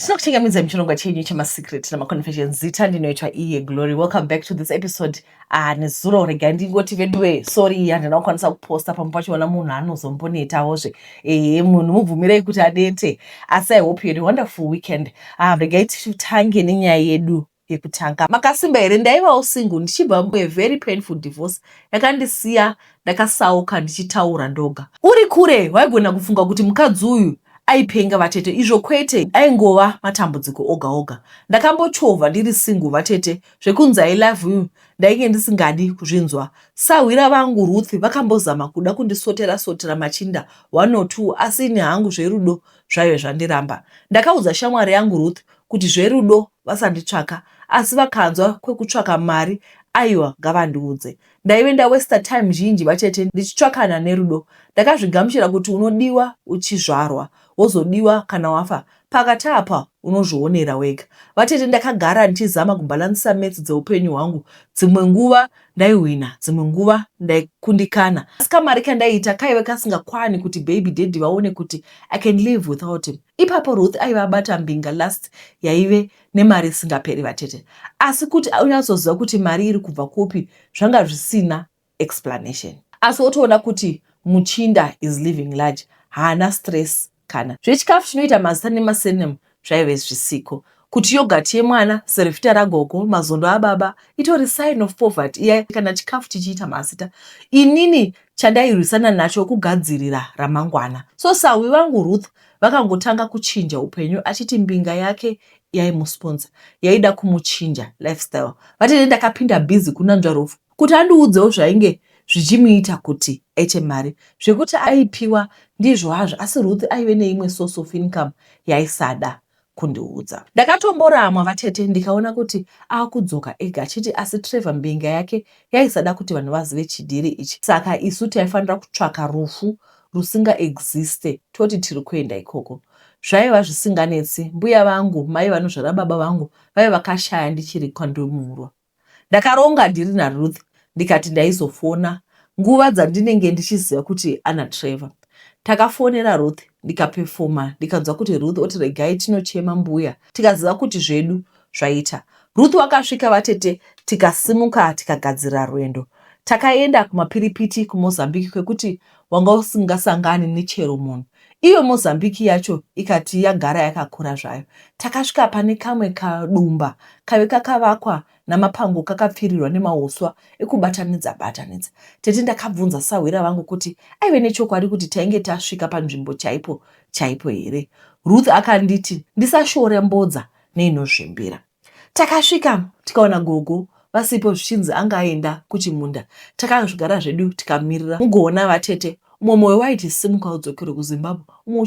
Tinokuchengamidza muchirongwa chenyu chemasecret namaconfessions. Zita ndinoitwa iye Glory. Welcome back to this episode. Nezuro rega ndingoti vedwe sorry handina kukwanisa kuposta pamwe pachiona munhu anozombonetawozve. Munhu mubvumirei kuti adete. Asi I hope you had a wonderful weekend. Regai titange nenyaya yedu yekutanga. Makasimba here ndaivawo single ndichibva a very painful divorce yakandisiya ndakasauka ndichitaura ndoga. Uri kure waigona kufunga kuti mukadzi uyu aipenga vatete, izvo kwete, aingova matambudziko oga oga. Ndakambochovha ndiri single vatete, zvekunzi I love you ndainge ndisingadi kuzvinzwa. Sahwira vangu Ruth vakambozama kuda kundisotera machinda 1 or 2, asi ini hangu zverudo zvaive zvandiramba. Ndakaudza shamwari yangu Ruth kuti zverudo vasanditsvaka, asi vakanzwa kwekutsvaka mari, aiwa ngavandiudze. Ndaive ndawesta time zhinji vatete ndichitsvakana nerudo. Ndakazvigamuchira kuti unodiwa uchizvarwa, wozodiwa kana wafa. Pakati apa unozvionera wega. Vatete ndakagara ndichizama kubalansisa maths dzeupenyu hwangu. Dzimwe nguva ndaiwina, dzimwe nguva ndaikundikana. Asi kamari kandaiita kaive kasingakwani kuti baby daddy vaone kuti I can live without him. Ipapo Ruth aiva abata mbinga last yaive nemari isingaperi vatete. Asi kuti unyazoziva kuti mari iri kubva kupi zvanga zvisina explanation. Asi otoona kuti muchinda is living large, haana stress kana. Zvechikafu chinoita mazita nemasenemu zvaive zvisiko. Kuti yogati yemwana, serefita ragogo, mazondo ababa, itori sign of poverty. Iya kana chikafu chichiita mazita. Inini chandairwisana nacho kugadzirira ramangwana. So sawi vangu Ruth vakangotanga kuchinja upenyu achiti mbinga yake yaimusponsor, yaida kumuchinja lifestyle. Vatete ndakapinda busy kunanzva Ruth kuti andiudzewo zvainge zvichimuita kuti aite mari. Zvekuti aipiwa ndizvo hazvo, asi Ruth aive neimwe source of income yaisada kundiudza. Ndakatomboramwa vatete ndikaona kuti akudzoka ega achiti asi Trevor mbinga yake yaisada kuti vanhu vazive chidhiri ichi. Saka isu taifanira kutsvaka rufu rusinga existe toti tiri kuenda ikoko. Zvaiva zvisinganetsi. Mbuya vangu, mai vanozvara baba vangu vaiva vakashaya ndichiri kwandimurwa. Ndakaronga ndiri naRuth ndikati ndaizofona nguva dzandinenge ndichiziva kuti ana Trevor. Takafonera Ruth ndikapefoma ndikanzwa kuti Ruth oti regai tinochema mbuya tikaziva kuti zvedu zvaita. Ruth wakasvika vatete, tikasimuka tikagadzira rwendo. Takaenda kumapiripiti kuMozambique kwekuti wanga usingasangani nechero munhu. Iyo Mozambique yacho ikati yagara yakakura zvayo. Takasvika pane kamwe kadumba kave kakavakwa namapango kakapfirirwa nemauswa ekubatanidza. Tete ndakabvunza sahwira vangu kuti aive nechokwadi kuti tainge tasvika panzvimbo chaipo here. Ruth akanditi ndisashore mbodza neinozvimbira. Takasvika tikaona gogo vasipo zvichinzi angaenda kuchimunda. Takazvigara zvedu tikamirira. Mugoona vatete, umwe mwoyo waiti simuka udzokere kuZimbabwe, umwe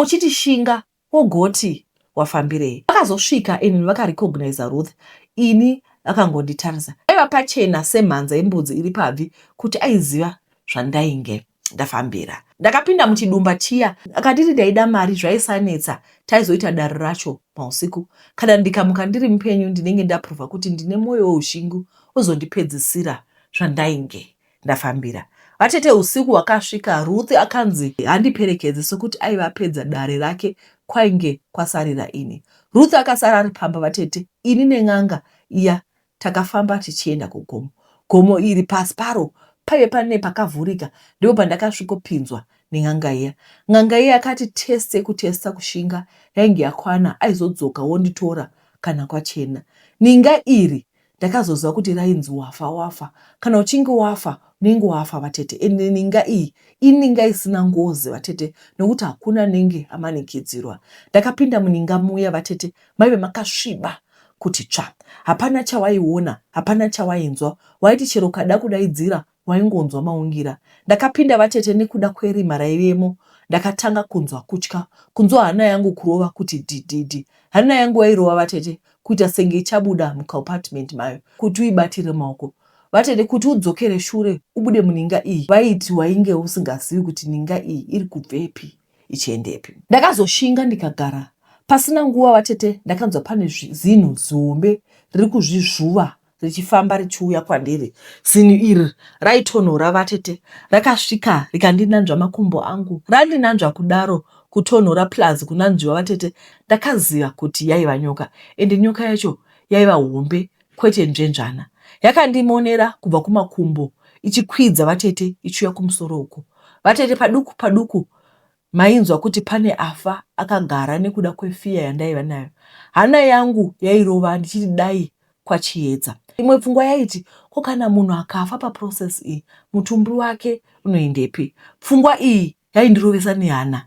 uchiti shinga wogoti wafambirei. Vakazosvika ini vakarecognize Ruth. Ini vakangonditarisa. Aiva pachena semhanza yembudzi iri pabvi kuti aiziva zvandainge ndafambira. Ndakapinda muchidumba chiya, akanditi ndaida mari zvaisanetsa taizoita dare racho pausiku. Kana ndikamuka ndiri mupenyu ndinenge ndaprova kuti ndine mwoyo woushingu ozondipedzisira zvandainge ndafambira. Vatete usiku wakasvika, Ruth akanzi handiperekedze sokuti aiva apedza dare rake kwainge kwasarira ini. Ruth akasara ari pamba vatete, ini nen'anga iya takafamba tichienda kugomo. Gomo iri pasi paro paive pane pakavhurika, ndipo pandakasvikopinzwa nen'anga iya. N'anga iya akati kutesta kushinga yainge yakwana aizodzoka wonditora kana kwachena. Ninga iri ndakazoziva kuti rainzi wafa. Kana uchinge wafa unenge wafa vatete. Ende ninga iyi ininga isina ngozi vatete, nokuti hakuna nenge amanikidzirwa. Ndakapinda muninga muya vatete, maive makasviba kuti tsva. Hapana chawaiona, hapana chawainzwa. Waiti chero kada kudaidzira waingonzwa maungira. Ndakapinda vatete nekuda kwerima raivemo. Ndakatanga kunzwa kutya, kunzwa hana yangu kurova kuti dididi. Hana yangu wairova vatete kuita senge ichabuda mukapartment mayo kuti uibatire maoko. Vatete kuti udzokere shure ubude muninga iyi, vaiti wainge usingazivi kuti ninga iyi iri kubvepi ichiendepi. Ndakazoshinga ndikagara. Pasina nguva vatete ndakanzwa pane zinhu zihombe riri kuzvizvuva richifamba richiuya kwandiri. Zinhu iri raitonhora vatete, rakasvika rikandinanzva makumbo angu. Randinanzva kudaro kutonhora plus kunanzviwa vatete, ndakaziva kuti yaiva nyoka, ende nyoka yacho yaiva hombe kwete nzvenzvana. Yakandimonera kubva kumakumbo ichikwidza vatete ichiuya kumusoro uko. Vatete paduku paduku mainzwa kuti pane afa akagara nekuda kwefiya yandaiva nayo. Hana yangu yairova ndichiti dai kwachiedza. Imwe pfungwa yaiti ko kana munhu akafa paprocess iyi mutumbi wake unoendepi. Pfungwa iyi yaindirovesa nehana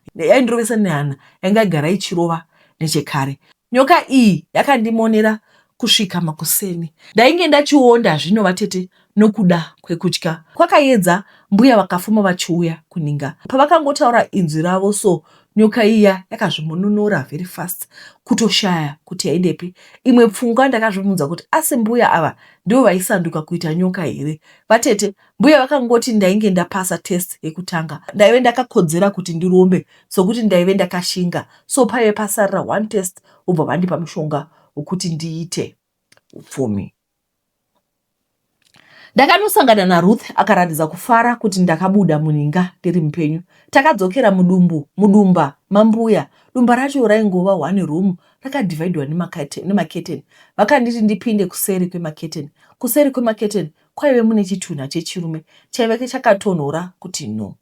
yanga yagara ichirova nechekare. Nyoka iyi yakandimonera kusvika makuseni. Ndainge ndachionda zvino vatete nokuda kwekutya. Kwakaedza mbuya vakafuma vachiuya kuninga. Pavakangotaura inzwi ravo so, nyoka iya yakazvimononora very fast kutoshaya kuti yaendepi. Imwe pfungwa ndakazvibvunza kuti asi mbuya ava ndivo vaisanduka kuita nyoka here. Vatete mbuya vakangoti ndainge ndapasa test yekutanga, ndaive ndakakodzera kuti ndirombe sokuti ndaive ndakashinga, so paive pasarira one test ubva vandipa mushonga wokuti ndiite upfumi. Ndakanosangana naRuth akaratidza kufara kuti ndakabuda muninga ndiri mupenyu. Takadzokera mudumba mambuya. Dumba racho raingova 1 room rakadivhaidwa nemaketeni. Vakanditi ndipinde kuseri kwemaketeni. Kuseri kwemaketeni kwaive mune chitunha chechirume chaive chakatonhora kuti no.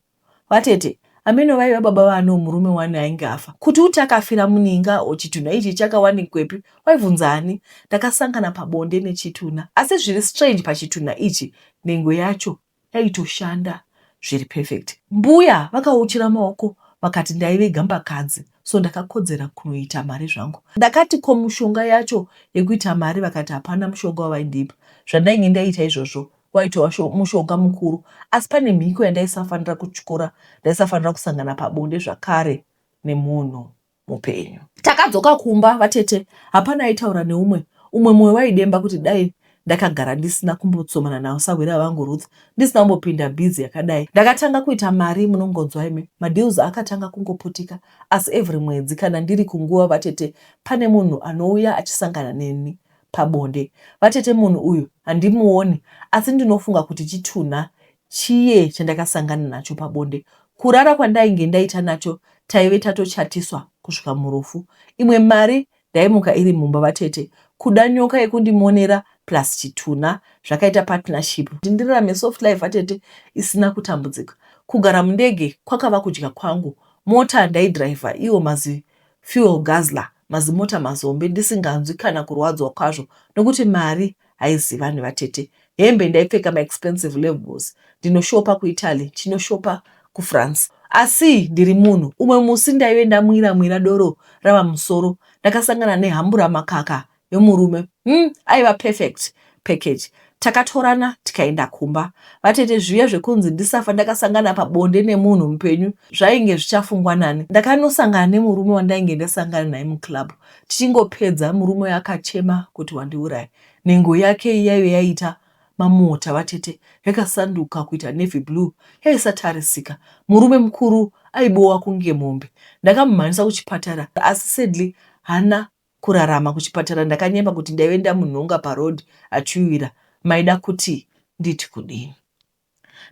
Vatete ameno vaiva baba vano murume wani ainge afa. Kuti uti akafira muninga chitunha ichi chakawanikwepi waibvunza ani. Ndakasangana pabonde nechitunha, asi zviri strange pachitunha ichi nhengo yacho yaitoshanda zviri perfect. Mbuya vakauchira maoko vakati ndaive gambakadzi, so ndakakodzera kunoita mari zvangu. Ndakati ko mushonga yacho yekuita mari, vakati hapana mushonga wavaindipa. Zvandainge ndaita izvozvo waitova mushonga mukuru, asi pane mhiko yandaisafanira kutyora, ndaisafanira kusangana pabonde zvakare nemunhu mupenyu. Takadzoka kumba vatete, hapana aitaura neumwe. Umwe mwoyo waidemba kuti dai ndakagara ndisina kumbotsomana nawo sawira vangu Ruth, ndisina kumbopinda bhizi yakadai. Ndakatanga kuita mari, munongonzwa imi, madeals akatanga kungoputika, asi every mwedzi kana ndiri kunguva vatete pane munhu anouya achisangana neni pabonde. Vatete munhu uyu handimuoni, asi ndinofunga kuti chitunha chiye chandakasangana nacho pabonde. Kurara kwandainge ndaita nacho taive tatochatiswa kusvika murufu. Imwe mari ndaimuka iri mumba vatete, kuda nyoka yekundimonera plus chitunha zvakaita partnership. Ndirarame soft life vatete isina kutambudzika. Kugara mundege kwakava kudya kwangu. Mota ndaidhiraivha iwo mazi fuel guzzler, mazimota mazombe, ndisinganzwi kana kurwadzwa kwazvo nokuti mari haizivani vatete. Hembe ndaipfeka maexpensive labels. Ndinoshopa kuItaly, chinoshopa kuFrance. Asi ndiri munhu. Umwe musi ndaive ndamwira doro rava musoro, ndakasangana nehambura makaka yomurume. Aiva perfect package. Takatorana tikaenda kumba. Vatete zviya zvekunzi ndisafa ndakasangana pabonde nemunhu mupenyu zvainge zvichafungwa nani. Ndakanosangana nemurume wandainge ndasangana naye muclub. Tichingopedza murume akachema kuti wandiuraya. Nhengo yake yaive yaita mamota vatete, yakasanduka kuita navy blue, yaisatarisika. Murume mukuru aibowa kunge mombe. Ndakamumhanyisa kuchipatara, asi sadly hana kurarama kuchipatara. Ndakanyemba kuti ndaive ndamunhonga parod achiwira. Maida kuti nditi kudini.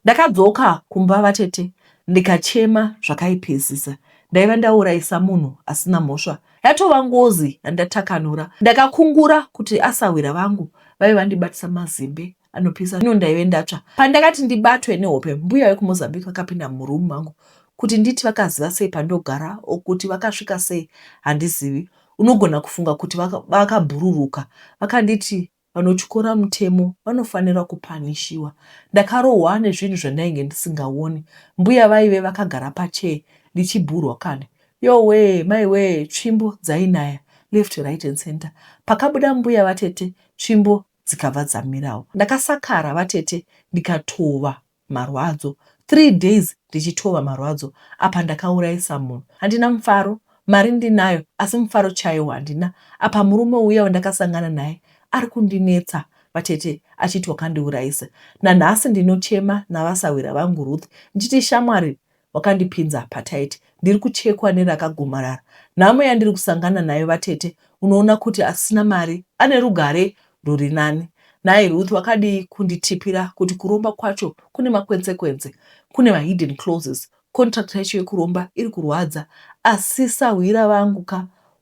Ndakadzoka kumba vatete, ndikachema zvakaipezisa. Ndaiva ndaurayisa munhu asina mhosva. Yatova ngozi yandatakanura. Ndakakungura kuti asawira vangu vaive vandibatisa mazimbe anopisa. Ndaive ndatsva. Pandakati ndibatwe nehope, mbuya wekuMozambique vakapinda murumu mangu kuti nditi vakaziva sei pandogara, okuti vakasvika sei handizivi. Unogona kufunga kuti vakabhururuka. Vakanditi vanotyora mutemo vanofanira kupanishiwa. Ndakarohwa nezvinhu zvandainge ndisingaoni. Mbuya vaive vakagara pachee ndichibhurwa kane. Yowe, maiwe, tsvimbo dzainaya left, right and center. Pakabuda mbuya vatete, tsvimbo dzikabva dzamirawo. Ndakasakara vatete, ndikatova marwadzo. 3 days ndichitova marwadzo. Apa ndakaurayisa munhu. Handina mufaro, mari ndinayo, asi mufaro chaiwo handina. Apa murume uya wandakasangana naye ari kundinetsa vatete achiti wakandiurayisa. Nanhasi ndinochema navasawira vangu Ruth ndichiti shamwari wakandipinza pataiti, ndiri kuchekwa nerakagomarara. Nhamo yandiri kusangana nayo vatete, unoona kuti asina mari ane rugare ruri nani. Naye Ruth wakadi kunditipira kuti kuromba kwacho kune makwenzi, kune hidden clauses. Contract yacho yekuromba iri kurwadza, asi sawira vangu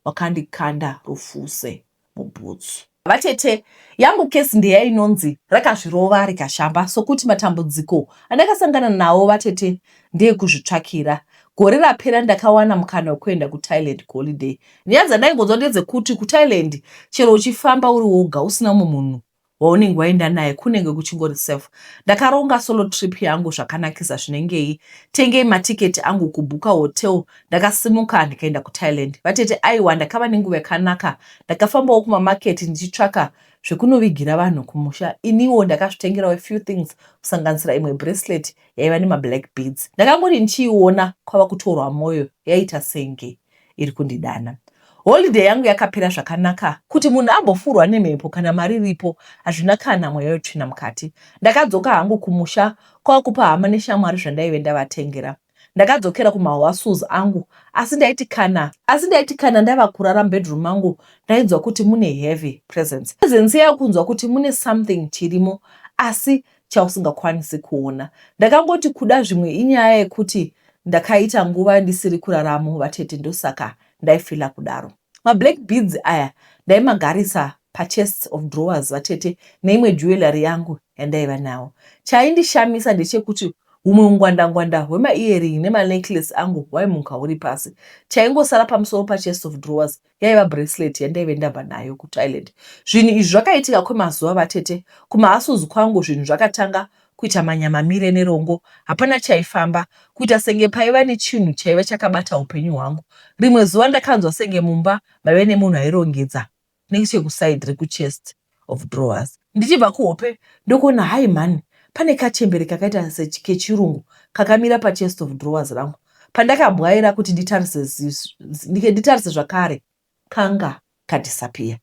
wakandikanda rufuse mubhutsu. Vatete, yangu kesi ndeyainonzi rakazvirova rikashamba, sokuti matambudziko andakasangana nawo vatete ndeyekuzvitsvakira. Gore rapera ndakawana mukana wekuenda kuThailand holiday. Nyaya dzandaingonzwa ndedzekuti kuThailand chero uchifamba uri woga usina mumwe munhu waunenge waenda naye kunenge kuchingori safe. Ndakaronga solo trip yangu zvakanakisa zvinengei, tengei matiketi angu, kubhuka hotel, ndakasimuka ndikaenda kuThailand. Vatete, aiwa ndakava nenguva yakanaka. Ndakafambawo kumamaketi ndichitsvaka zvekunovigira vanhu kumusha. Iniwo ndakazvitengerawo a few things, kusanganisira imwe bracelet yaiva nemablack beads. Ndakangoti ndichiiona kwava kutorwa mwoyo, yaita senge iri kundidana. Holiday yangu yakapera zvakanaka. Kuti munhu ambofurwa nemhepo kana mari iripo hazvina kana mweya wetsvina mukati. Ndakadzoka hangu kumusha kwava kupa hama neshamwari zvandaive ndavatengera. Ndakadzokera kumahwasus angu, asi ndaiti kana ndava kurara bedroom mangu ndainzwa kuti mune heavy presence. Presence yakunzwa kuti mune something chirimo, asi chausingakwanisi kuona. Ndakangoti kuda zvimwe inyaya yekuti ndakaita nguva ndisiri kuraramo vatete, ndosaka ndaifila kudaro. Mablack beads aya ndaimagarisa pachest of drawers vatete, neimwe jewelry yangu yandaiva nawo. Chaindishamisa ndechekuti humwe ungwanda-ngwanda hwema-earring nemanecklace angu waimuka uri pasi. Chaingosara pamusoro pachest of drawers yaiva bracelet yandaive ndabva nayo kuThailand. Zvinhu izvi zvakaitika kwemazuva vatete. Kumahasuzu kwangu zvinhu zvakatanga kuita manyamamire nerongo. Hapana chaifamba, kuita senge paiva nechinhu chaiva chakabata upenyu hwangu. Rimwe zuva ndakanzwa senge mumba maive nemunhu airongedza nechekusaidi rekuchest of drawers. Ndichibva kuhope ndokuona, hai mani, pane kachembere kakaita kechirungu kakamira pachest of drawers rangu. Pandakabwaira kuti nditarise zvakare, kanga kadisappear.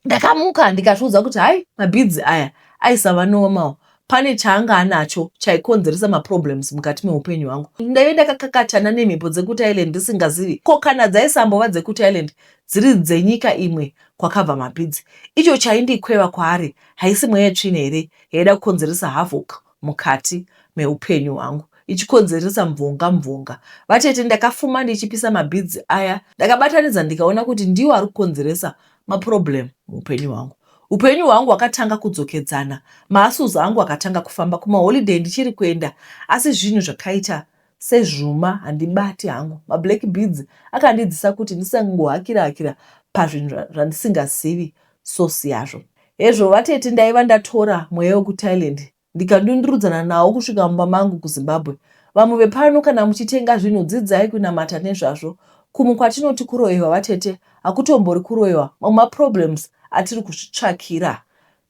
Ndakamuka ndikazviudza kuti hai, mabhidzi aya aisava normal. Pane chaanga anacho chaikonzeresa maproblems mukati meupenyu hwangu. Ndaive ndakakakatana nemhepo dzekuThailand ndisingazivi ko kana dzaisambova dzekuThailand dziri dzenyika imwe kwakabva mabhidzi. Icho chaindikweva kwaari haisi mweya tsvina here yaida kukonzeresa havoc mukati meupenyu hwangu, ichikonzeresa mvonga. Vatete, ndakafuma ndichipisa mabhidzi aya, ndakabatanidza ndikaona kuti ndiwo ari kukonzeresa maproblem muupenyu hwangu. Upenyu hwangu wakatanga kudzokedzana, mahasuzu angu akatanga kufamba. Kumaholiday ndichiri kuenda, asi zvinhu zvakaita sezvuma handibati hangu. Mablack beads akandidzisa kuti ndisangohakira pazvinhu zvandisingazivi sosi yazvo. Hezvo vatete, ndaiva ndatora mweya wekuThailand ndikandundurudzana nawo kusvika mumba mangu kuZimbabwe. Vamwe vepano kana muchitenga zvinhu dzidzai kunamata nezvazvo. Kumwe kwatinoti kuroyiwa vatete, hakutombori kuroyiwa. Mamwe maproblems atiri kuzvitsvakira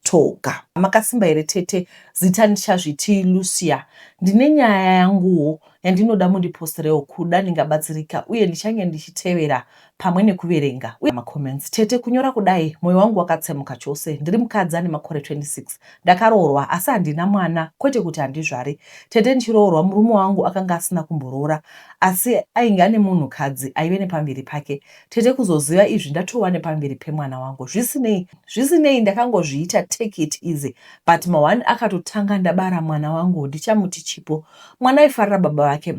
toga. Makasimba here tete? Zita ndichazviti Lucia. Ndine nyaya yanguwo yandinoda mundiposterewo kuda ndingabatsirika, uye ndichange ndichitevera pamwe nekuverenga uye macomments. Tete, kunyora kudai mwoyo wangu wakatsemuka chose. Ndiri mukadzi ane makore 26. Ndakaroorwa asi handina mwana, kwete kuti handizvari. Tete, ndichiroorwa murume wangu akanga asina kumborora, asi ainge ane munhukadzi aive nepamberi pake. Tete, kuzoziva izvi ndatova nepamberi pemwana wangu. Zvisinei ndakangozviita take it easy, but mawani akatotanga ndabara mwana wangu, ndichamuti chipo. Mwana aifarira baba vake.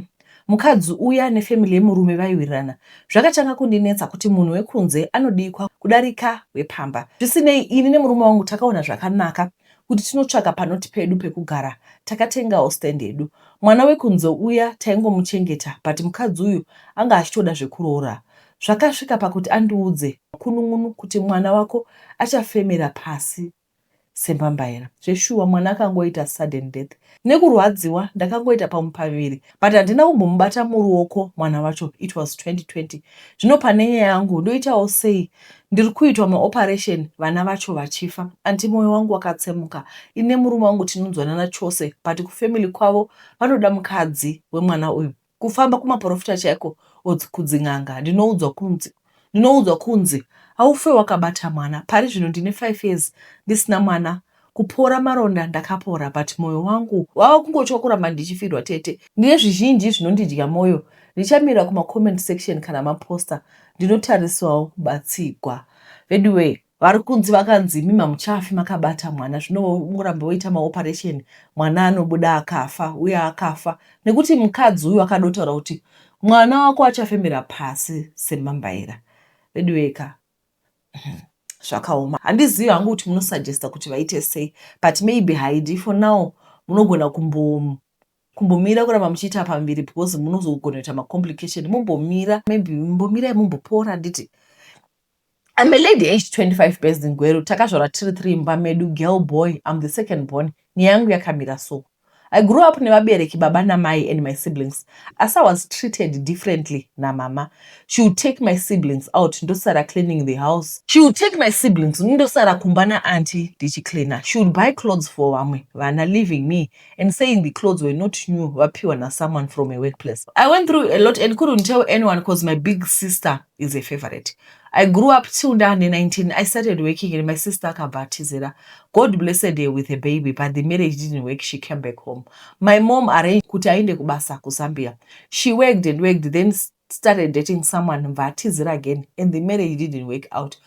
Mukadzi uya nefamily yemurume vaiwirirana. Zvakatanga kundinetsa kuti munhu wekunze anodikwa kudarika wepamba. Zvisinei, ini nemurume wangu takaona zvakanaka kuti tinotsvaka panoti pedu pekugara. Takatengawo stand yedu. Mwana wekunze uya taingomuchengeta, but mukadzi uyu anga achitoda zvekuroora. Zvakasvika pakuti andiudze kunun'unu kuti mwana wako achafemera pasi sembambaira. Zveshuwa mwana akangoita sudden death. Nekurwadziwa ndakangoita pamupaviri, but handina kumbomubata muruoko mwana wacho. It was 2020. Zvino pane nyaya yangu ndoitawo sei? Ndiri kuitwa maoperation vana vacho vachifa. Anti mwoyo wangu wakatsemuka. Ine murume wangu tinonzwanana chose, but kufamily kwavo vanoda mukadzi wemwana uyu. Kufamba kumaprofita chaiko kudzin'anga, ndinoudzwa kunzi haufe wakabata mwana. Pari zvino ndine 5 years ndisina mwana. Kupora maronda ndakapora, but mwoyo wangu wava kungotya kuramba ndichifirwa tete. Ndine zvizhinji zvinondidya mwoyo. Ndichamira kumacomment section kana maposta, ndinotariswawo kubatsigwa. Anyway, vari kunzi vakanzi mima muchafi makabata mwana, zvino murambe woita maoperation, mwana anobuda akafa, uye akafa nekuti mukadzi uyu akadotaura kuti mwana wako achafembera pasi semambaira bedweka zvakaoma. Handizivi hangu kuti munosuggesta kuti vaite sei, but maybe haidi for now munogona kumbomira kuramba muchiita pambiri because munozogona kuita macomplication. Mumbomira, maybe mumbomira mumbopora. Handiti I'm a lady aged 25 based in Gweru. Takazvara tiri 3 imba medu, girl boy. I'm the second born. Nyangu yakamira so. I grew up nevabereki baba namai and my siblings. As I was treated differently na mama. She would take my siblings out, ndosara cleaning the house. She would take my siblings, ndosara kumbana auntie dichi cleaner. She would buy clothes for wamwe, vana leaving me and saying the clothes were not new, wapiwa na someone from a workplace. I went through a lot and couldn't tell anyone because my big sister is a favorite. I grew up till down in 19. I started working and my sister kabatizera. God blessed her with a baby, but the marriage didn't work. She came back home. My mom arranged kuti aende kubasa kuZambia. She worked and worked, then started dating someone mvatizera again, and the marriage didn't work out.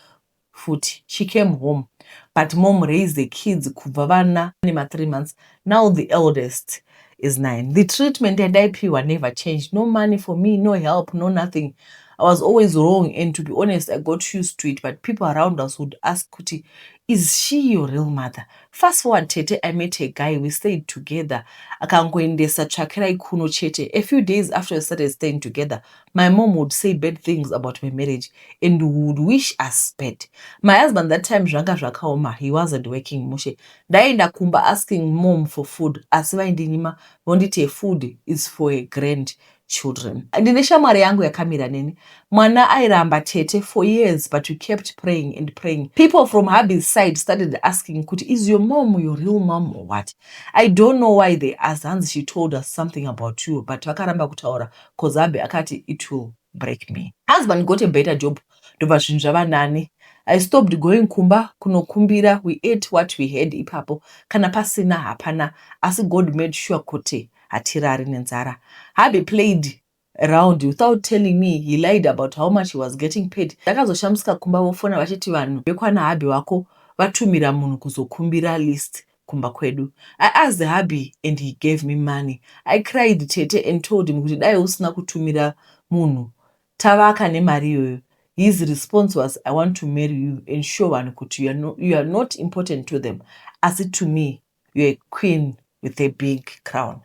Futi. She came home, but mom raised the kids kubva vana 3 months. Now the eldest is 9. The treatment and IP were never changed. No money for me, no help, no nothing. I was always wrong, and to be honest, I got used to it, but people around us would ask Kuti, is she your real mother? Fast forward, Tete, I met a guy, we stayed together. Akangoendesa chakira ikuno chete. A few days after we started staying together, my mom would say bad things about my marriage and would wish us bad. My husband that time, Zvakaoma, he wasn't working mushe. Daenda kumba asking mom for food. Asiva indinima, wondite food is for a grandchildren. Ndine shamwari yangu yakamira nene. Mwana airamba Tete for years, but we kept praying and praying. People from hubby's side started asking, Kuti, is your mom your real mom or what? I don't know why they asked. Hans, she told us something about you, but vakaramba kutaura, cause hubby akati, it will break me. Husband got a better job. Nani. I stopped going kumba, kunokumbira. We ate what we had ipapo. Kana pasina hapana. As God made sure kuti hatirari nenzara. Hubby played around without telling me. He lied about how much he was getting paid. Takazoshamska kumba wofona vachiti vanhu vekwana hubby wako vatumira munhu kuzokumbira list kumba kwedu. I asked the hubby and he gave me money. I cried Tete and told him kuti dai usina kutumira munhu tavaka nemari iyoyo. His response was, I want to marry you and show one kuti you are not important to them. As it to me, you're a queen with a big crown.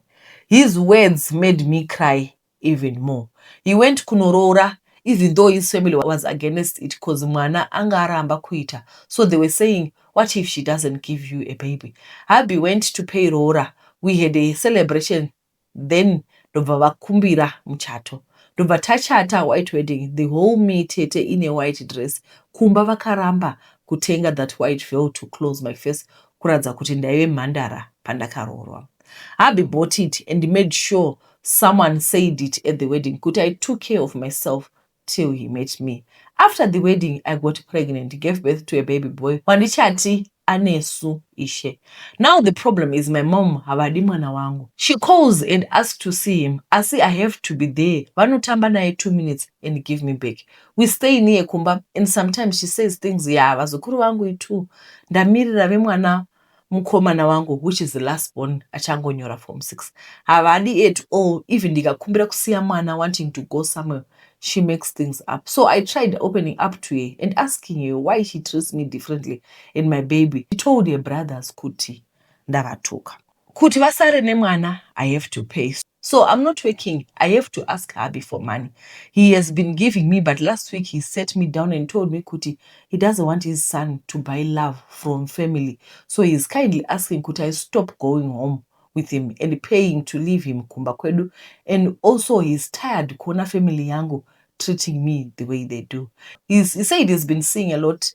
His words made me cry even more. He went kunorora, even though his family was against it because mwana angaramba kuita. So they were saying, what if she doesn't give you a baby? Hubby went to pay rora. We had a celebration. Then ndobva vakumbira muchato. Ndobva tachata white wedding. The whole me Tete in a white dress. Kumba vakaramba kutenga that white veil to close my face. Kuradza kuti ndaive mhandara pandakarorwa. Hubby bought it and made sure someone said it at the wedding. Kuti I took care of myself till he met me. After the wedding, I got pregnant, gave birth to a baby boy. Wandichati anesu ishe. Now the problem is my mom havadi mwana wangu. She calls and asks to see him. I say I have to be there. Vanotamba naye 2 minutes and give me back. We stay near kumba and sometimes she says things, yeah, vazukuru wangu itu. Ndamirira vemwana mukomana wangu, which is the last born, achangonyora form 6. Havadi at all, even ndikakumbira kusiya mwana wanting to go somewhere. She makes things up. So I tried opening up to her and asking her why she treats me differently and my baby. She told her brothers kuti ndavatuka. Kuti vasare nemwana, I have to pay. So I'm not working. I have to ask hubby for money. He has been giving me, but last week he sat me down and told me kuti he doesn't want his son to buy love from family. So he's kindly asking kuti I stop going home with him and paying to leave him kumba kwedu. And also he's tired kuona family yangu treating me the way they do. He said he's been seeing a lot.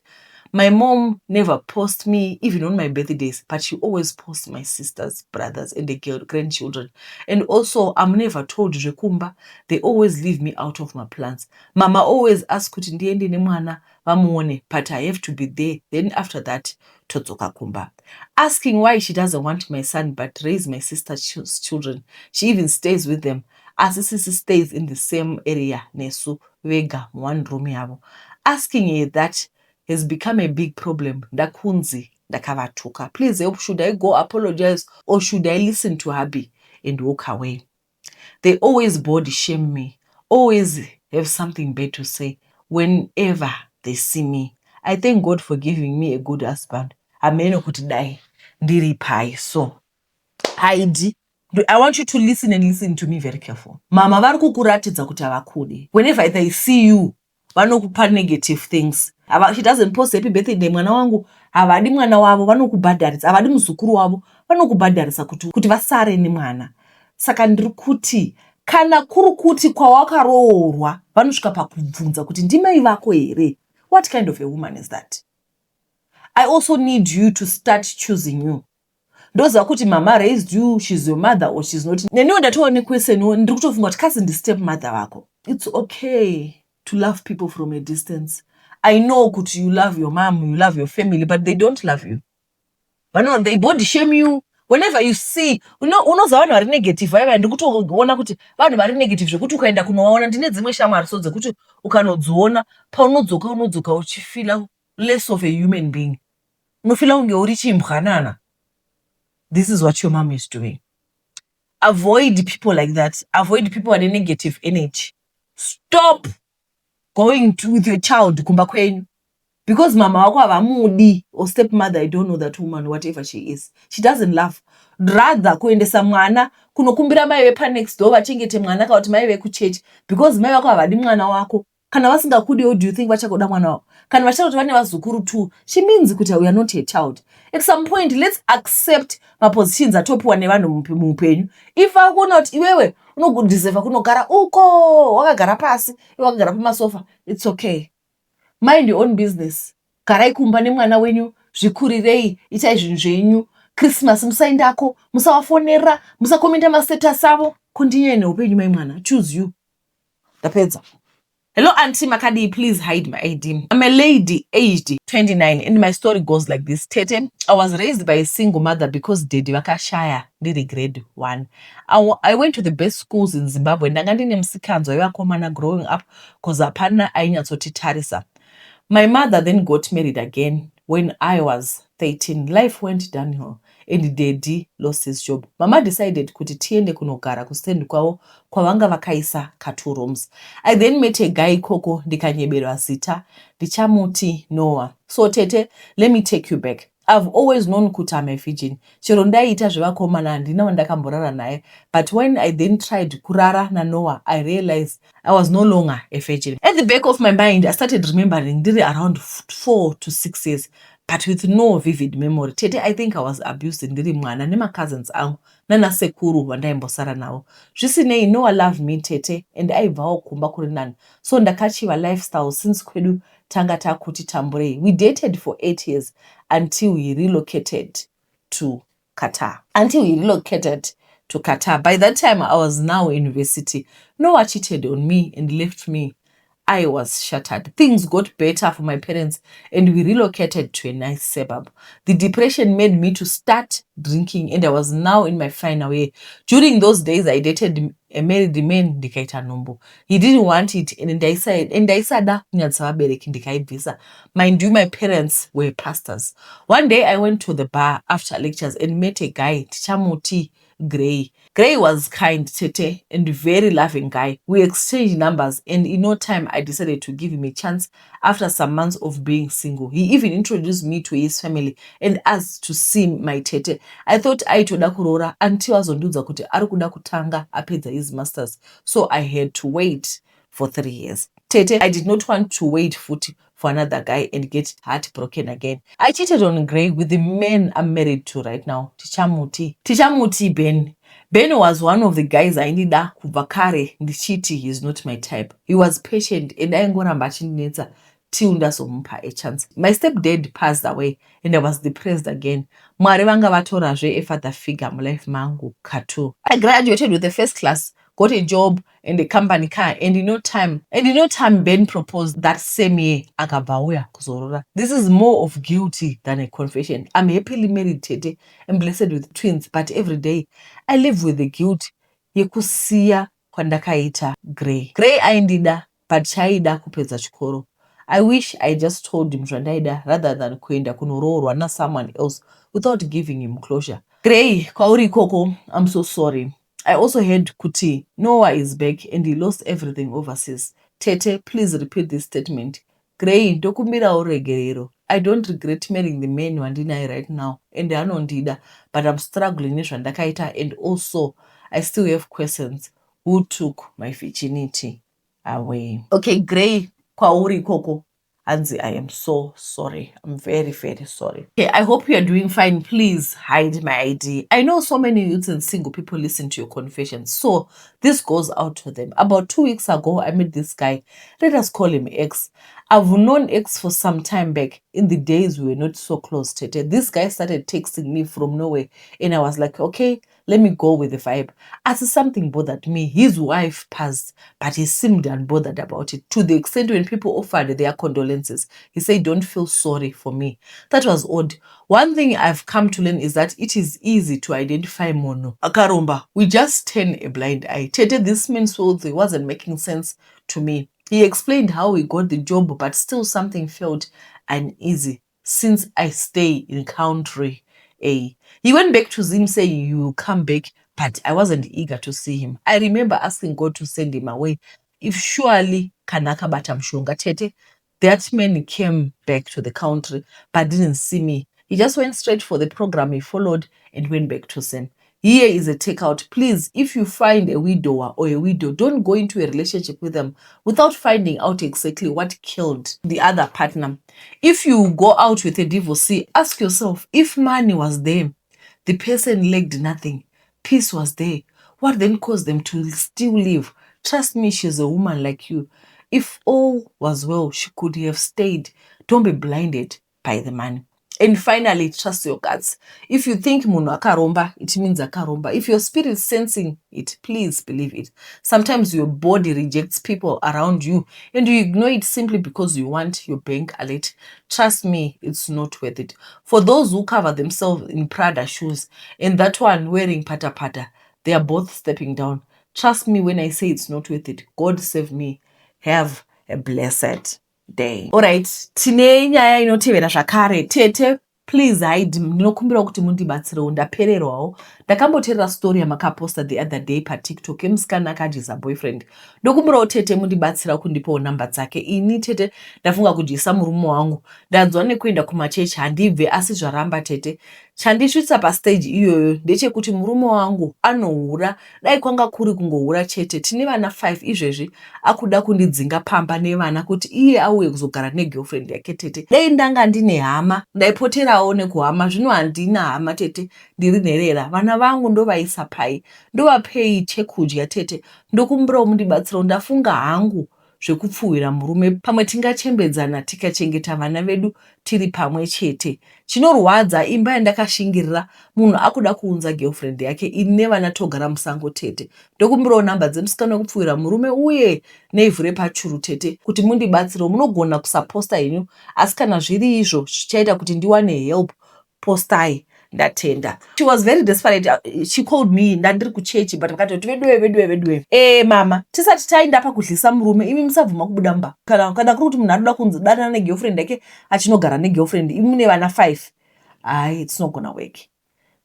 My mom never posts me even on my birthdays, but she always posts my sisters, brothers, and the grandchildren. And also, I'm never told Rekumba. They always leave me out of my plans. Mama always asks kuti ndiende nemwana vamuone, but I have to be there. Then after that, totsoka kumba. Asking why she doesn't want my son but raise my sister's children. She even stays with them. Asisisi stays in the same area, Nesu, Vega, one room yavo. Asking her that has become a big problem. Ndakunzi, ndakavatuka. Please help. Should I go apologize or should I listen to hubby and walk away? They always body shame me. always have something bad to say whenever they see me. I thank God for giving me a good husband. Ameno kuti dai ndiri pai. So Heidi, I want you to listen and listen to me very careful. Mama vari kukuratidza kuti havakudi. Whenever they see you, vanokupa negative things. She doesn't post happy birthday mwana wangu. Havadi mwana wavo, vanokubhadharisa. Havadi muzukuru wavo, vanokubhadharisa kuti vasare nemwana. Saka ndiri kuti kana kuri kuti kwawakaroorwa vanosvika pakubvunza kuti ndimai vako here. What kind of a woman is that? I also need you to start choosing you. Ndoziva kuti mama raised you, she's your mother or she's not. Neniwo ndatowa nequestion ndiri kutofunga kuti kasi ndi-step mother vako. It's okay to love people from a distance. I know kuti you love your mom, you love your family, but they don't love you. But no, they body shame you. Whenever you see, unoza vanhu vari negative, vaiva ndiri kutoona kuti vanhu vari negative zvokuti ukaenda kunovaona ndine dzimwe shamwari so dzekuti ukanodziona paunodzoka uchifila less of a human being. Unofila unge uri chimbwanana. This is what your mom is doing. Avoid people like that. Avoid people with a negative energy. Stop going with your child kumba kwenyu. Because mama wako avamudi or stepmother, I don't know that woman, whatever she is. She doesn't love. Rather kuendesa mwana kunokumbira mai vepa next door vachengete mwana kana kuti mai vekuchechi because mai vako havadi mwana wako. Kana vasingakudi, how do you think vachagoda mwana wako? Kana vachida kuti vane vazukuru too. She means kuti we are not a child. At some point, let's accept my positions atopiwa nevanhu muupenyu. If akuona kuti iwewe unodeserve kunogara uko wakagara pasi, wakagara pamasofa, it's okay. Mind your own business. Garai kumba nemwana wenyu, zvikurirei, itai zvinhu zvenyu. Christmas musaendako, musavafonera, musakomenta mastatus avo. Continue neupenyu mai mwana. Choose you. Ndapedza. Hello, Auntie Makadi, please hide my ID. I'm a lady aged 29 and my story goes like this. Tete, I was raised by a single mother because Dedi Wakashaya did grade 1. I went to the best schools in Zimbabwe. Ndangandine msikanzo yakomana growing up because apana ainyatsoti tarisa. My mother then got married again when I was 13. Life went downhill and Dedi lost his job. Mama decided kuti tiende kunogara kustand kwavo kwavanga vakaisa 2 rooms. I then met a guy koko ndikanyeberwa zita ndichamuti Noah. So Tete, let me take you back. I've always known kuti I'm a virgin. Chero ndaiita zvevakomana handina wandakamborara naye. But when I then tried kurara na Noah, I realized I was no longer a virgin. At the back of my mind, I started remembering ndiri around 4 to 6 years. But with no vivid memory. Tete, I think I was abused ndiri mwana nema cousins angu nana sekuru vandaimbosara navo. Zvisinei, Noah loved me Tete and aibvawo kumba kuri nani. So ndakachiva lifestyle since kwedu tanga takuti tamburei. We dated for 8 years until we relocated to Qatar. By that time, I was now in university. Noah cheated on me and left me. I was shattered. Things got better for my parents and we relocated to a nice suburb. The depression made me to start drinking and I was now in my final year. During those days, I dated a married man ndikaita nombo. He didn't want it and I said, mind you, my parents were pastors. One day I went to the bar after lectures and met a guy, Tichamuti Gray. Gray was kind, Tete, and a very loving guy. We exchanged numbers and in no time I decided to give him a chance after some months of being single. He even introduced me to his family and asked to see my Tete. I thought aitoda kurora until azondudza kuti arikuda kutanga apedza his masters. So I had to wait for 3 years. Tete, I did not want to wait for another guy and get heartbroken again. I cheated on Gray with the man I'm married to right now, Tichamuti Ben. Ben was one of the guys I needed kubakare ndichiti is not my type. He was patient and aingoramba achinetsa till ndazomupa a chance. My stepdad passed away and I was depressed again. Mwari vanga vatorazve a father figure mulife mangu katu. I graduated with a first class, got a job and a company car, and in no time Ben proposed that same year akabauya kuzorora. This is more of guilty than a confession. I'm happily married Tete and blessed with twins, but every day I live with the guilt yekusiya kwandakaita Gray aindida but chaida kupedza chikoro. I wish I just told him zvandaida rather than kuenda kunoroorwa na someone else without giving him closure. Gray, kwauri koko, I'm so sorry. I also heard kuti Noah is back and he lost everything overseas. Tete, please repeat this statement. Gray, ndokumbira uregerero. I don't regret marrying the man wandinaye right now and anondida, but I'm struggling nezvandakaita, and also I still have questions. Who took my virginity away? Okay, Gray, kwauri koko. Anzi, I am so sorry. I'm very, very sorry. Okay, I hope you are doing fine. Please hide my ID. I know so many youths and single people listen to your confessions, so this goes out to them. About 2 weeks ago, I met this guy. Let us call him X. I've known X for some time back. In the days we were not so close, Tete. This guy started texting me from nowhere, and I was like, okay, let me go with the vibe. As something bothered me, his wife passed, but he seemed unbothered about it, to the extent when people offered their condolences, he said, don't feel sorry for me. That was odd. One thing I've come to learn is that it is easy to identify mono. Akarumba, we just turn a blind eye. Tete, this man's world wasn't making sense to me. He explained how he got the job, but still something felt uneasy since I stay in country A. He went back to Zim saying, you will come back, but I wasn't eager to see him. I remember asking God to send him away. If surely Kanaka Batamshunga Tete, that man came back to the country but didn't see me. He just went straight for the program he followed and went back to Zen. Here is a takeout. Please, if you find a widower or a widow, don't go into a relationship with them without finding out exactly what killed the other partner. If you go out with a divorcee, ask yourself, if money was there, the person lacked nothing, peace was there, what then caused them to still live? Trust me, she's a woman like you. If all was well, she could have stayed. Don't be blinded by the money. And finally, trust your guts. If you think munhu akaromba, it means akaromba. If your spirit is sensing it, please believe it. Sometimes your body rejects people around you and you ignore it simply because you want your bank alert. Trust me, it's not worth it. For those who cover themselves in Prada shoes and that one wearing pata pata, they are both stepping down. Trust me when I say it's not worth it. God save me. Have a blessed day. Alright, tine nyaya inotevera zvakare. Tete, please hide. Ndinokumbira kuti mundibatsirewo, ndapererwawo. Ndakamboteerera story yamakaposta the other day paTikTok yemusikana akadhisa boyfriend. Ndokumbirawo Tete mundibatsira kundipawo namba dzake. Ini Tete ndafunga kudhisa murume wangu. Ndanzwa nekuenda kumachechi handibve, asi zvaramba Tete. Chandisvitsa pastage iyoyo ndechekuti murume wangu anohura. Dai kwanga kuri kungohura chete. Tine vana 5 izvezvi akuda kundidzinga pamba nevana kuti iye auye kuzogara negirlfriend yake Tete. Dai ndanga ndine hama, ndaipoterawo nekuhama. Zvino handina hama Tete, ndiri nherera. Vana vangu ndovaisa pai, ndovapei chekudya Tete. Ndokumbirawo mundibatsirawo, ndafunga hangu zvekupfuwira murume pamwe tingachembedzana tikachengeta vana vedu tiri pamwe chete. Chinorwadza, imba yandakashingirira munhu akuda kuunza girlfriend yake, ine vana togara musango Tete. Ndokumbirawo namba dzemusikana wekupfuwira murume uye neivhu repachuru Tete kuti mundibatsirewo. Munogona kusaposta henyu, asi kana zviri izvo zvichaita kuti ndiwane help, postai. Ndatenda. She was very desperate. She called me, ndandiri kuchechi, but vakati vedwe. Mama, tisati taenda pakudlisa murume, imi musabvuma kubuda mumba. Kana kuri kuti munhu anoda kunzodanana negirlfriend yake achinogara negirlfriend, imi mune vana 5. It's not gonna work.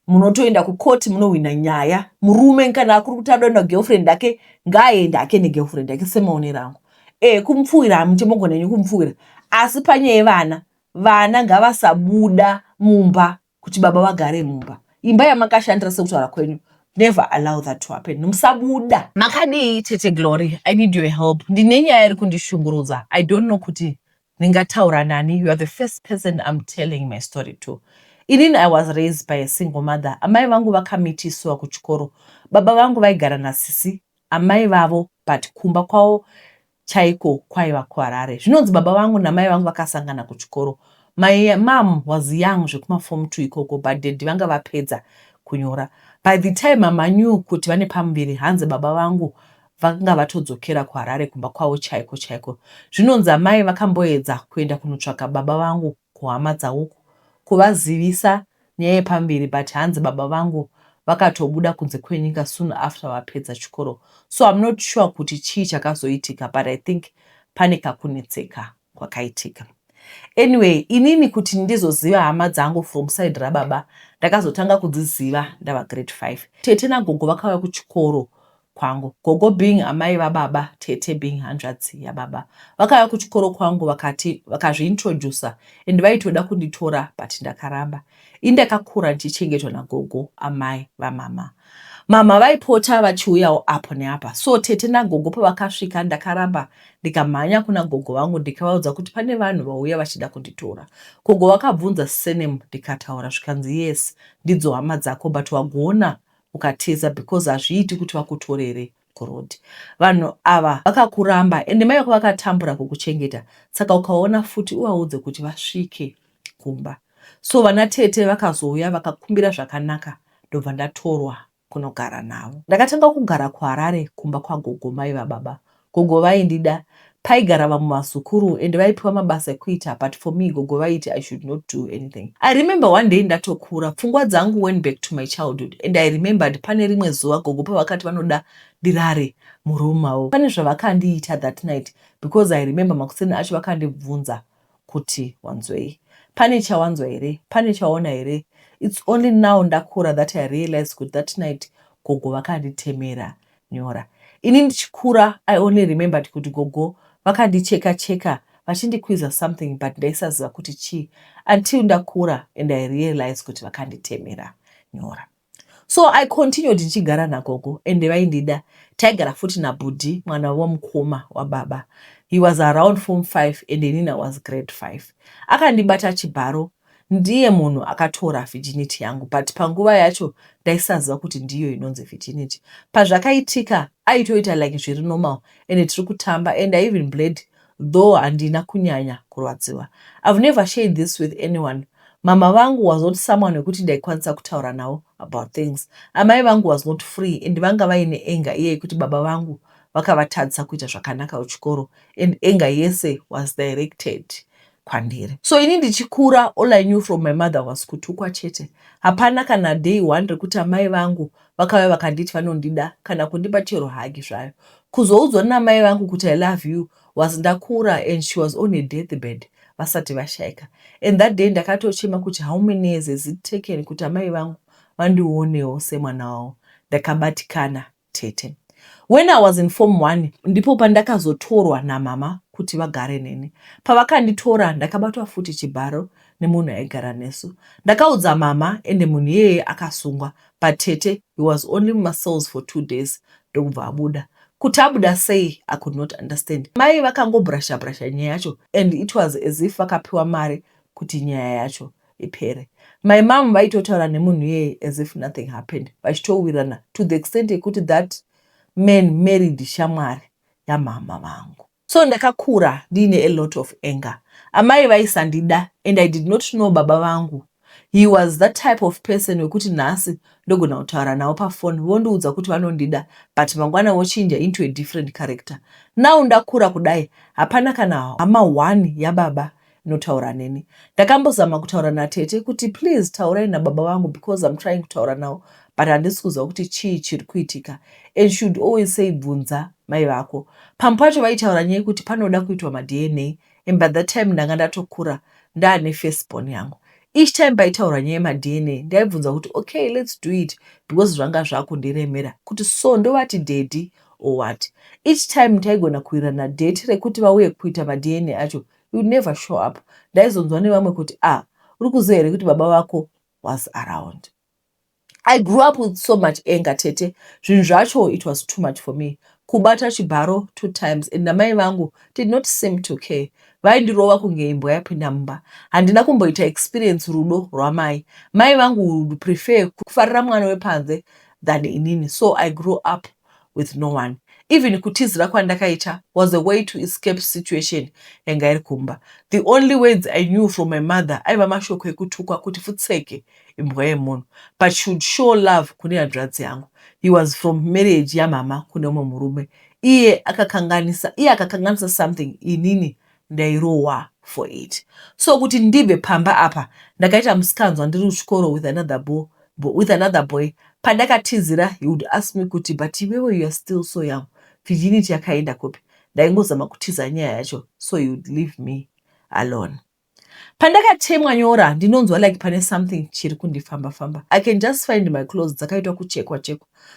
Munotoenda kukoti munowina nyaya. Murume kana kuri kuti anoda girlfriend yake, ngaaende hake negirlfriend yake semaonero angu. Kumupfuwira hamuchemogona henyu kumupfuwira. Asi panyaya vana ngavasabuda mumba kuti baba vagare mumba. Imba yamakashandira sekutaura kwenyu, never allow that to happen. Musabuda. Makadii Tete Glory, I need your help. Ndine nyaya iri kundishungurudza. I don't know kuti ndingataura nani. You are the first person I'm telling my story to. Inini I was raised by a single mother. Amai vangu vakamitiswa kuchikoro. Baba vangu vaigara nasisi. Amai vavo, but kumba kwavo chaiko kwaiva kuHarare. Zvinonzi baba vangu namai vangu vakasangana kuchikoro. My mom was young zvekuma form 2 ikoko, but daddy vanga vapedza kunyora. By the time mama knew kuti vane pamberi, hanzi baba vangu vanga vatodzokera kuHarare kumba kwavo chaiko. Zvinonzi amai vakamboedza kuenda kunotsvaka baba vangu kuhama dzauko, kuvazivisa nyaya yepamberi, but hanzi baba vangu vakatobuda kunze kwenyika soon after vapedza chikoro. So I'm not sure kuti chii chakazoitika, but I think pane kakunetseka kwakaitika. Anyway, inini kuti ndizoziva hama dzangu from side rababa ndakazotanga kudziziva ndava grade 5. Tete nagogo vakauya kuchikoro kwangu, gogo being amai vababa, tete being hanzvadzi yababa. Vakauya kuchikoro kwangu vakazviintrodusa and vaitoda kunditora but ndakaramba. Indakakura ndichichengetwa nagogo amai vamama. Mama vaipota vachiuyawo apo neapa. So tete nagogo pavakasvika ndakaramba ndikamhanya kuna gogo vangu ndikavaudza kuti pane vanhu vauya vachida kunditora. Gogo vakabvunza surname ndikataura zvikanzi yes ndidzo hama dzako but wagona ukatiza because hazviiti kuti vakutorere kurodhi. Vanhu ava vakakuramba ende mai vako vakatambura kukuchengeta, saka ukaona futi uvaudze kuti vasvike kumba. So vana tete vakazouya vakakumbira zvakanaka ndobva ndatorwa kunogara navo. Ndakatanga kugara kuHarare kumba kwagogo mai vababa. Gogo vaindida, paigara vamwe vazukuru ende vaipiwa mabasa ekuita but for me gogo vaiti I should not do anything. I remember one day ndatokura, pfungwa dzangu went back to my childhood and I remembered pane rimwe zuva gogo pavakati vanoda ndirare murumu mavo. Pane zvavakandiita that night because I remember makuseni acho vakandibvunza kuti wanzwei. Pane chawanzwa here? Pane chaona here? It's only now ndakura that I realized kuti that night gogo vakanditemera nyora. Ini ndichikura I only remembered kuti gogo vakandicheka vachindikwiza something but ndaisaziva kuti chii until ndakura and I realized kuti vakanditemera nyora. So I continued ndichigara nagogo and vaindida. Taigara futi nabudhi mwana womukoma wababa. He was around form 5 and inini was grade 5. Akandibata chibharo. Ndiye munhu akatora virginity yangu but panguva yacho ndaisaziva kuti ndiyo inonzi virginity. Pazvakaitika aitoita like zviri normal and tiri kutamba and I even bled though handina kunyanya kurwadziwa. I've never shared this with anyone. Mama vangu was not someone wekuti ndaikwanisa kutaura navo about things. Amai vangu was not free and vanga vaine enga iye kuti baba vangu vakavatadzisa kuita zvakanaka kuchikoro and enga yese was directed kwandiri. So ini ndichikura all I knew from my mother was kutukwa chete. Hapana kana day one rekuti amai vangu vakauya vakanditi vanondida kana kundipa chero hagi zvayo. Kuzoudzwa namai vangu kuti I love you was ndakura and she was on a deathbed vasati vashaika. And that day ndakatochema kuti how many years has it taken kuti amai vangu vandionewo semwana wavo. Ndakabatikana tete. When I was in form 1 ndipo pandakazotorwa namama kuti vagare neni. Pavakanditora ndakabatwa futi chibharo nemunhu aigara nesu. Ndakaudza mama ende munhu iyeye akasungwa but tete he was only muscles for 2 days ndokubva abuda. Kuti abuda sei I could not understand. Mai vakangobrasha nyaya yacho and it was as if vakapiwa mari kuti nyaya yacho ipere. My mom vaitotaura nemunhu iyeye as if nothing happened. Vachitowirana to the extent yekuti that man married shamwari yamama vangu. So ndakakura ndine a lot of anger. Amai vaisandida and I did not know baba vangu. He was that type of person wekuti nhasi ndogona kutaura navo pafoni vondiudza kuti vanondida but mangwana vochinja into a different character. Now ndakura kudai hapana kana hama 1 yababa inotaura neni. Ndakambozama kutaura natete kuti please taurai nababa vangu because I'm trying kutaura navo but handisi kuziva kuti chii chiri kuitika and should always say bvunza mai vako. Pamwe pacho vaitaura nyaya yekuti panoda kuitwa maDNA and by that time ndanga ndatokura ndaane firstborn yangu. Each time baitaura nyaya maDNA ndaibvunza kuti okay let's do it because zvanga zvakundiremera kuti so ndovati daddy or what. Each time taigona kuirana date rekuti vauye kuita maDNA acho you would never show up. Ndaizonzwa nevamwe kuti uri kuziva here kuti baba vako was around. I grew up with so much anger tete. Zvinhu zvacho it was too much for me. Kubata chibharo 2 times and namai vangu did not seem to care. Vaindirova kunge imbwa yapinda mumba. Handina kumboita experience rudo rwamai. Mai vangu would prefer kufarira mwana wepanze than inini. So I grew up with no one. Even kutizira kwandakaita was a way to escape situation yanga iri kumba. The only words I knew from my mother aiva mashoko ekutukwa kuti futseke imbwa yemunhu but should show love kune hanzvadzi yangu. He was from marriage yamama kune umwe murume. Iye akakanganisa something inini ndairohwa for it. So kuti ndibve pamba apa ndakaita musikanzwa ndiri kuchikoro with another boy. Pandakatizira he would ask me kuti but iwewe you are still so young. Virginity yakaenda kupi? Ndaingozama kutiza nyaya yacho so he would leave me alone. Pandakatemwa nyora ndinonzwa like pane something chiri kundifamba. I can just find my clothes dzakaitwa kuchekwa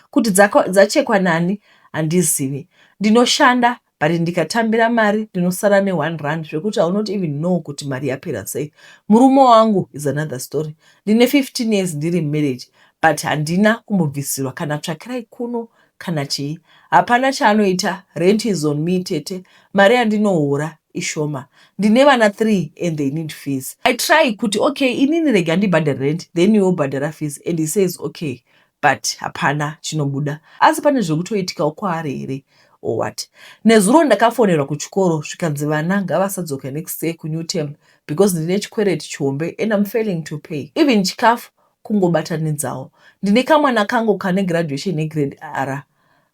kuti dzachekwa nani handizivi. Ndinoshanda but ndikatambira mari ndinosara ne1 rand zvekuti I will not even know kuti mari yapera sei. Murume wangu is another story. Ndine 15 years ndiri marriage but handina kumbobvisirwa kana tsvakirai kuno kana chii. Hapana chaanoita, rent is on me tete. Mari handinohura ishoma. Ndine vana 3 and they need fees. I try kuti okay inini rega ndibhadhara rent then you bhadhara fees and he says okay but hapana chinobuda. Asi pane zvekutoitika kwaari here or what. Nezuro ndakafonerwa kuchikoro zvikanzi vana ngavasadzoka next day kunew term because ndine chikwereti chihombe and I'm failing to pay. Even chikafu kungobatanidzawo. Ndine kamwana kangu kane graduation negrade R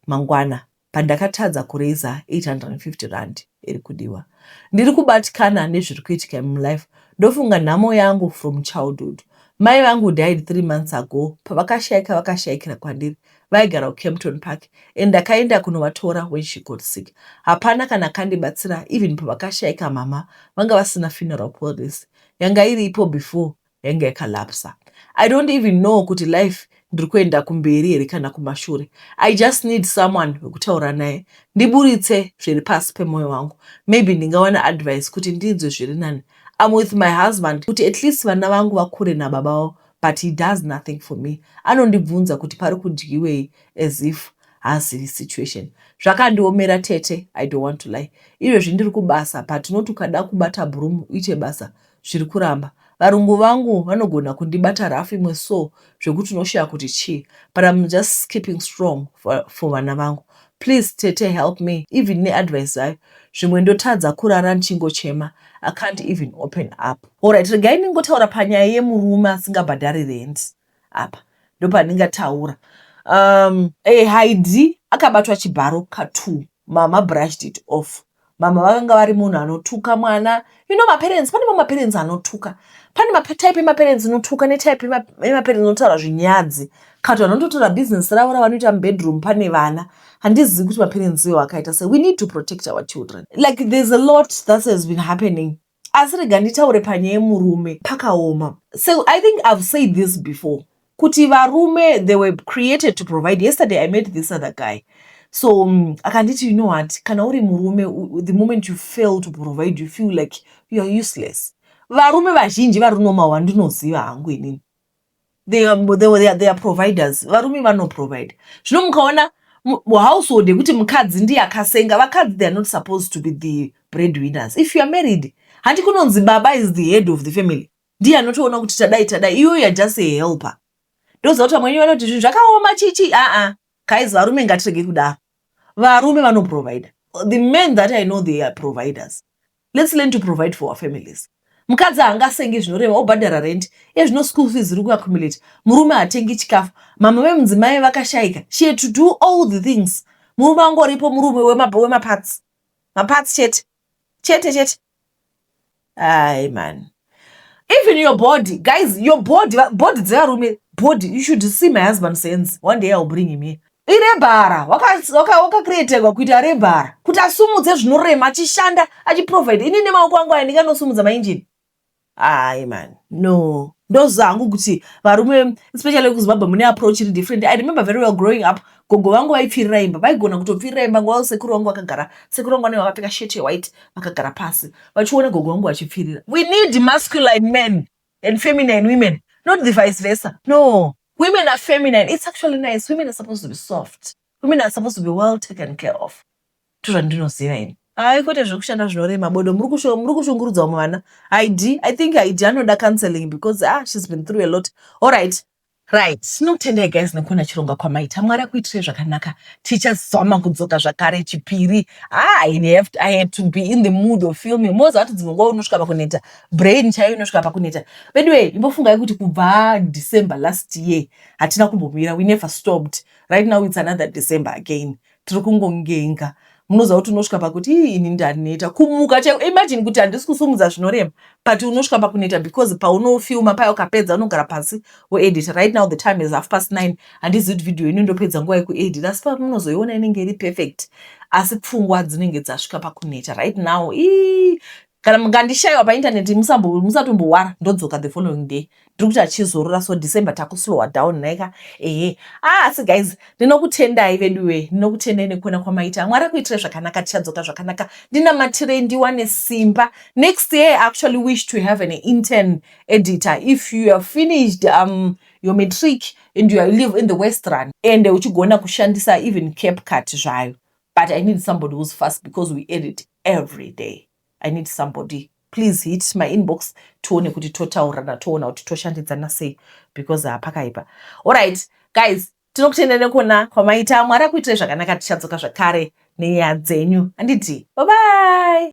mangwana pandakatadza kureza 850 rand iri kudiwa. Ndiri kubatikana nezviri kuitika mulife. Ndofunga nhamo yangu from childhood. Mai vangu died 3 months ago. Vakashayikira kwandiri. Vaigara kuKempton Park. And ndakaenda kunovatora when she got sick. Hapana kana kandibatsira even pavakashayika mama. Vanga vasina funeral policy. Yanga iripo before yanga yakalapsa. I don't even know kuti life ndiri kuenda kumberi here kana kumashure. I just need someone wekutaura naye. Ndiburitse zviri pasi pemoyo wangu. Maybe ndingawana advice kuti ndinzwe zviri nani. I'm with my husband kuti at least vana vangu vakure nababa wavo but he does nothing for me. Anondibvunza kuti pari kudyiwei as if hazivi situation. Zvakandiomera tete, I don't want to lie. Izvezvi ndiri kubasa but not ukada kubata broom uite basa zviri kuramba. Varungu vangu vanogona kundibata rafu imwe so zvekuti unoshuya kuti chii. But I'm just keeping strong for vana vangu. Please tete help me. Even ne-advice yayo. Zvimwe ndotadza kurara ndichingochema. I can't even open up. Alright, regai ndingotaura panyaya yemurume asingabhadhari rent. Apa. Ndopandingataura. Heidi akabatwa chibharo ka2. Mama brushed it off. Mama vakanga vari munhu anotuka mwana. You know maparents, pane maparents anotuka. Pane type yemaparents anotuka netype yemaparents anotaura zvinyadzi. Kato vanototora business ravo ravanoita mubedroom pane vana. Handizivi kuti maparents iwo akaita sei. We need to protect our children. Like there's a lot that has been happening. Asi rega nditaure panyaya yemurume pakaoma. So I think I've said this before. Kuti varume, they were created to provide. Yesterday I met this other guy. So akanditi, you know what, kana uri murume, the moment you fail to provide, you feel like you are useless. Varume vazhinji varunoma wandinoziva hangu inini. They are providers. Varume vano provide. Zvino mukaona household yekuti mukadzi ndiye akasenga, vakadzi they are not supposed to be the breadwinners. If you are married, handi kunonzi baba is the head of the family. Ndiye anotoona kuti tadai, you are just a helper. Ndoza kuti vamweni vanoti zvinhu zvakaoma chichi. Guys, varume ngatirege kudaro. Varume vano provide. The men that I know, they are providers. Let's learn to provide for our families. Mukadzi haangasengi zvinorema obhadhara rent. Zvino school fees ziri kuaccumulate. Murume hatengi chikafu. Mama vemudzimai vakashayika. She had to do all the things. Murume angoripo murume wemaparts. Maparts chete. Ay man. Even your body, guys, your body dzevarume, body, you should see my husband sense. One day I'll bring him here. Irebhara, wakakreategwa kuita rebhara. Kuti asumudze zvinorema, achishanda, achiprovide. Inini maoko angu aya ndinganosumudza mainjini. Ay man, no. Ndozangu kuti varume, especially kuZimbabwe, mune approach iri different. I remember very well growing up, gogo vangu vaipfirira imba. Vaigona kutopfirira imba nguva sekuru vangu vakagara. Sekuru vangu vanenge vakapfeka shirt white, vakagara pasi. Vachiona gogo vangu vachipfirira. We need masculine men and feminine women, not the vice versa. No. Women are feminine. It's actually nice. Women are supposed to be soft. Women are supposed to be well taken care of. Tuzvandinoziva ini. Kwete zvokushanda zvinorema bodo muri kushungurudza mwana. I think Heidi anoda counseling because she's been through a lot. All right. Tinotendai guys nekuona chirongwa kwamaita. Mwari akuitire zvakanaka. Tichazama kudzoka zvakare chipiri. I had to be in the mood of filming. Moza wati dzimwe nguva unosvika pakuneta. Brain chaiyo inosvika pakuneta. By the way, imbofungai kuti kubva December last year hatina kumbomira. We never stopped. Right now it's another December again. Tiri kungongenga. Munoza kuti unosvika pakuti ini ndaneta. Kumuka chaiyo. Imagine kuti handisi kusumudza zvinorema. But unosvika pakuneta because paunofilma paya ukapedza unogara pasi woedit. Right now the time is 9:30. Handizivi kuti video inondopedza nguva yekuedit. Asi pamunozoiona inenge iri perfect. Asi pfungwa dzinenge dzasvika pakuneta. Right now, kana mungandishayiwa paintaneti musatombowara ndodzoka the following day ndiri kuti achizorora. So December takuslowa down naika asi guys ndinokutendai veduwe, ndinokutendai nekuona kwamaita. Mwari akuitire zvakanaka, tichadzoka zvakanaka. Ndinamatire ndiwane simba. Next year I actually wish to have an intern editor. If you have finished your matric and you live in the West Rand and uchigona kushandisa even CapCut zvayo, but I need somebody who's fast because we edit every day. I need somebody. Please hit my inbox tuone kuti totaurana toona kuti toshandidzana sei because pakaipa. Alright guys, tinokutendai nekuona kwamaita. Mwari akuitire zvakanaka, tichadzoka zvakare nenyaya dzenyu. Handiti bye bye.